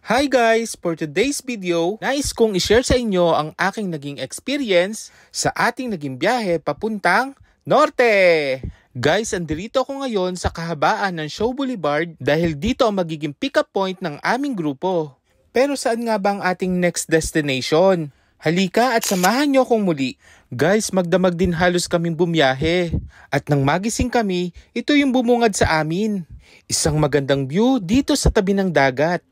Hi guys! For today's video, nais kong i-share sa inyo ang aking naging experience sa ating naging biyahe papuntang Norte! Guys, andirito ako ngayon sa kahabaan ng Shaw Boulevard dahil dito ang magiging pick-up point ng aming grupo. Pero saan nga ba ang ating next destination? Halika at samahan niyo akong muli. Guys, magdamag din halos kaming bumiyahe. At nang magising kami, ito yung bumungad sa amin. Isang magandang view dito sa tabi ng dagat.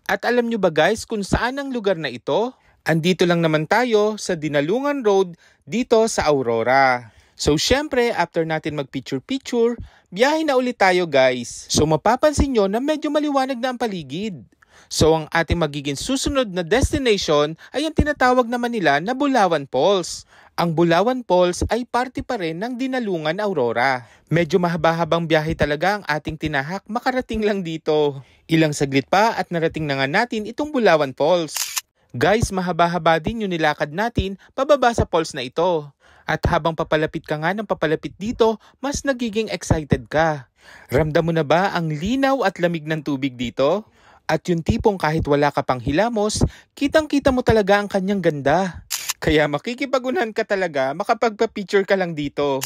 At alam nyo ba guys kung saan ang lugar na ito? Andito lang naman tayo sa Dinalungan Road dito sa Aurora. So syempre after natin mag-picture-picture, biyahe na ulit tayo guys. So mapapansin nyo na medyo maliwanag na ang paligid. So ang ating magiging susunod na destination ay ang tinatawag naman nila na Bulawan Falls. Ang Bulawan Falls ay parte pa rin ng Dinalungan Aurora. Medyo mahaba-habang biyahe talaga ang ating tinahak makarating lang dito. Ilang saglit pa at narating na nga natin itong Bulawan Falls. Guys, mahaba-haba din yung nilakad natin pababa sa falls na ito. At habang papalapit ka nga ng papalapit dito, mas nagiging excited ka. Ramdam mo na ba ang linaw at lamig ng tubig dito? At yung tipong kahit wala ka pang hilamos, kitang-kita mo talaga ang kanyang ganda. Kaya makikipagunahan ka talaga, makapagpa-picture ka lang dito.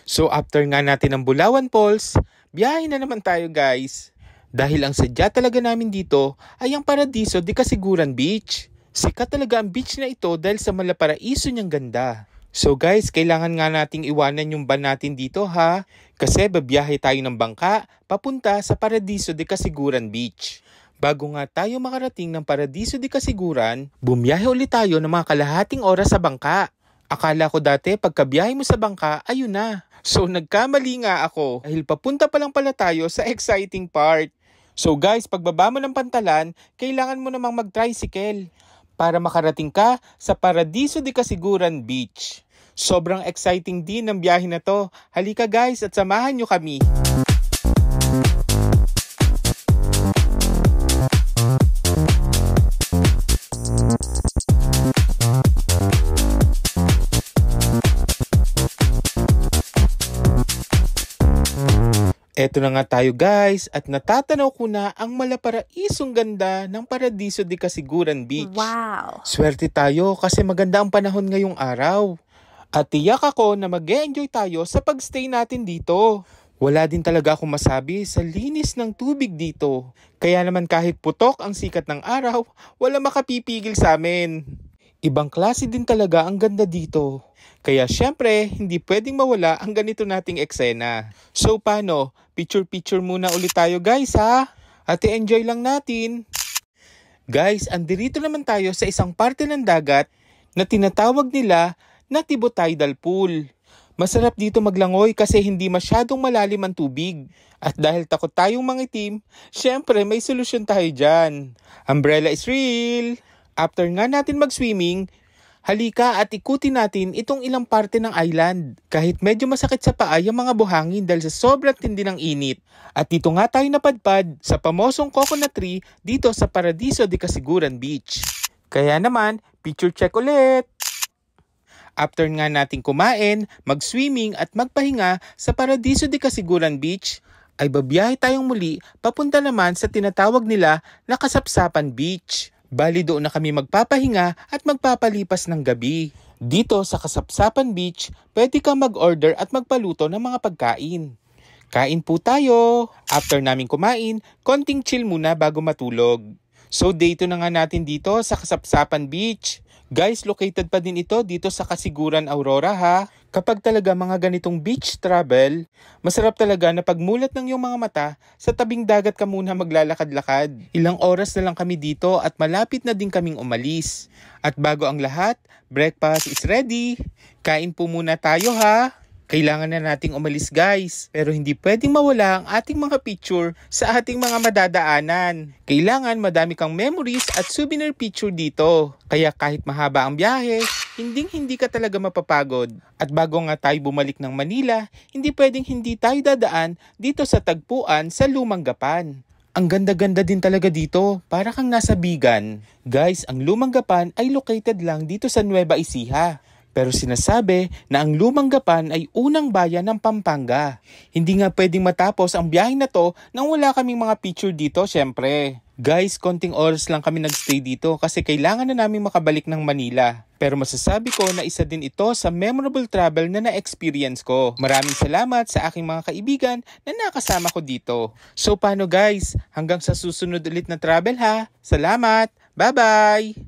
So after nga natin ang Bulawan Falls, biyahe na naman tayo guys. Dahil ang sadya talaga namin dito ay ang Paradiso de Casiguran Beach. Sikat talaga ang beach na ito dahil sa malaparaiso niyang ganda. So guys, kailangan nga nating iwanan yung van natin dito ha. Kasi babiyahe tayo ng bangka papunta sa Paradiso de Casiguran Beach. Bago nga tayo makarating ng Paradiso de Casiguran, bumiyahe ulit tayo ng mga kalahating oras sa bangka. Akala ko dati pagkabiyahe mo sa bangka, ayun na. So nagkamali nga ako dahil papunta pa lang pala tayo sa exciting part. So guys, pagbaba mo ng pantalan, kailangan mo namang mag-tricycle para makarating ka sa Paradiso de Casiguran Beach. Sobrang exciting din ang biyahe na to. Halika guys at samahan nyo kami. Eto na nga tayo guys at natatanaw ko na ang malaparaisong ganda ng Paradiso de Casiguran Beach. Wow! Swerte tayo kasi maganda ang panahon ngayong araw. At tiyak ako na mag-e-enjoy tayo sa pagstay natin dito. Wala din talaga akong masabi sa linis ng tubig dito. Kaya naman kahit putok ang sikat ng araw, wala makapipigil sa amin. Ibang klase din talaga ang ganda dito. Kaya syempre, hindi pwedeng mawala ang ganito nating eksena. So paano? Picture-picture muna ulit tayo guys ha? At i-enjoy lang natin. Guys, andirito naman tayo sa isang parte ng dagat na tinatawag nila na Tibotidal Pool. Masarap dito maglangoy kasi hindi masyadong malalim ang tubig. At dahil takot tayong mangitim, syempre may solusyon tayo dyan. Umbrella is real! After nga natin mag-swimming, halika at ikutin natin itong ilang parte ng island. Kahit medyo masakit sa paa yung mga buhangin dahil sa sobrang tindi ng init. At dito nga tayo napadpad sa pamosong coconut tree dito sa Paradiso de Casiguran Beach. Kaya naman, picture check ulit! After nga nating kumain, mag-swimming at magpahinga sa Paradiso de Casiguran Beach, ay babiyahe tayong muli papunta naman sa tinatawag nila na Kasapsapan Beach. Bali doon na kami magpapahinga at magpapalipas ng gabi. Dito sa Kasapsapan Beach, pwede kang mag-order at magpaluto ng mga pagkain. Kain po tayo! After namin kumain, konting chill muna bago matulog. So day 2 na nga natin dito sa Kasapsapan Beach. Guys, located pa din ito dito sa Casiguran Aurora ha. Kapag talaga mga ganitong beach travel, masarap talaga na pagmulat ng iyong mga mata, sa tabing dagat ka muna maglalakad-lakad. Ilang oras na lang kami dito at malapit na din kaming umalis. At bago ang lahat, breakfast is ready. Kain po muna tayo ha. Kailangan na nating umalis guys, pero hindi pwedeng mawala ang ating mga picture sa ating mga madadaanan. Kailangan madami kang memories at souvenir picture dito. Kaya kahit mahaba ang biyahe, hindi ka talaga mapapagod. At bago nga tayo bumalik ng Manila, hindi pwedeng hindi tayo dadaan dito sa tagpuan sa Lumang Gapan. Ang ganda-ganda din talaga dito, para kang nasa Bigan. Guys, ang Lumang Gapan ay located lang dito sa Nueva Ecija. Pero sinasabi na ang Lumang Gapan ay unang bayan ng Pampanga. Hindi nga pwedeng matapos ang biyahe na to nang wala kaming mga picture dito syempre. Guys, konting oras lang kami nagstay dito kasi kailangan na namin makabalik ng Manila. Pero masasabi ko na isa din ito sa memorable travel na na-experience ko. Maraming salamat sa aking mga kaibigan na nakasama ko dito. So paano guys? Hanggang sa susunod ulit na travel ha. Salamat! Bye-bye!